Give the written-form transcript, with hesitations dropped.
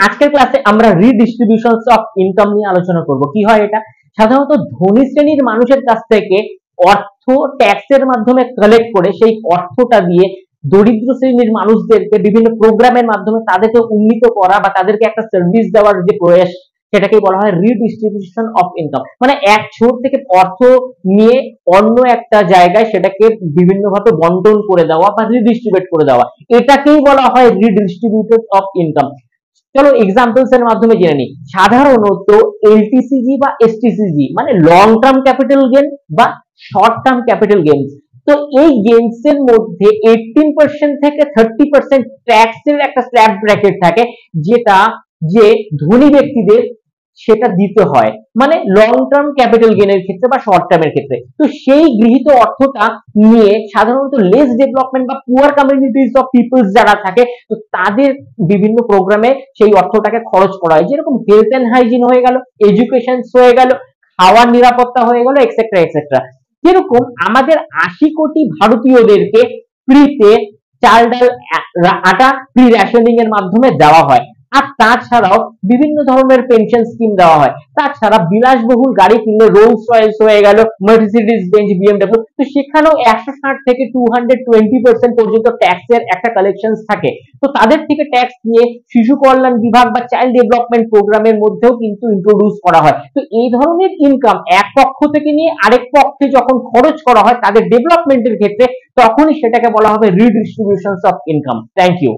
আজকের ক্লাসে আমরা রিডিস্ট্রিবিউশনস অফ ইনকাম নিয়ে আলোচনা করব। কি হয় এটা? সাধারণত ধনী শ্রেণীর মানুষের কাছ থেকে অর্থ ট্যাক্সের মাধ্যমে কালেক্ট করে সেই অর্থটা দিয়ে দরিদ্র শ্রেণীর মানুষদেরকে বিভিন্ন প্রোগ্রামের মাধ্যমে তাদেরকে উন্নীত করা বা তাদেরকে একটা সার্ভিস দেওয়ার যে প্রয়াস, সেটাকেই বলা হয় রিডিস্ট্রিবিউশন অফ ইনকাম। মানে এক ছোট থেকে অর্থ নিয়ে অন্য একটা জায়গায় সেটাকে বিভিন্নভাবে বন্টন করে দেওয়া বা রিডিস্ট্রিবিউট করে দেওয়া, এটাকেই বলা হয় রিডিস্ট্রিবিউশন অফ ইনকাম। চলো এক্সাম্পলস এর মাধ্যমে জেনে নিই। সাধারণত এলটিসিজি বা এসটিসিজি মানে লং টার্ম ক্যাপিটাল গেইন বা শর্ট টার্ম ক্যাপিটাল গেইনস, তো এই গেইনস এর মধ্যে 18% থেকে 30% ট্যাক্সের একটা স্ল্যাব ব্র্যাকেট থাকে, যেটা যে ধনী ব্যক্তিদের সেটা দিতে হয়, মানে লং টার্ম ক্যাপিটাল গেইনের ক্ষেত্রে বা শর্ট টার্মের ক্ষেত্রে। তো সেই গৃহীত অর্থটা নিয়ে সাধারণত লেস ডেভেলপমেন্ট বা পুয়ার কমিউনিটিজ অফ পিপলস যারা থাকে, তো তাদের বিভিন্ন প্রোগ্রামে সেই অর্থটাকে খরচ করা হয়। যেরকম হেলথ এন্ড হাইজিন হয়ে গেল, এডুকেশন হয়ে গেল, খাওয়ার নিরাপত্তা হয়ে গেল, এক্সেট্রা এক্সেট্রা। যেরকম আমাদের 80 কোটি ভারতীয়দেরকে ফ্রিতে চাল ডাল আটা ফ্রি রেশনিং এর মাধ্যমে দেওয়া হয়। আর তাছাড়াও বিভিন্ন ধরনের পেনশন স্কিম দেওয়া হয়। তাছাড়া বিলাসবহুল গাড়ি কিনলে রোলস রয়েলস হয়ে গেল, মার্সিডিজ বেঞ্জ, বিএমডব্লিউ, তো সেখানেও 160 থেকে 220% পর্যন্ত ট্যাক্সের একটা কালেকশন থাকে। তো তাদের থেকে ট্যাক্স নিয়ে শিশু কল্যাণ বিভাগ বা চাইল্ড ডেভেলপমেন্ট প্রোগ্রামের মধ্যেও কিন্তু ইন্ট্রোডিউস করা হয়। তো এই ধরনের ইনকাম এক পক্ষ থেকে নিয়ে আরেক পক্ষে যখন খরচ করা হয় তাদের ডেভেলপমেন্টের ক্ষেত্রে, তখনই সেটাকে বলা হবে redistribution of income. Thank you.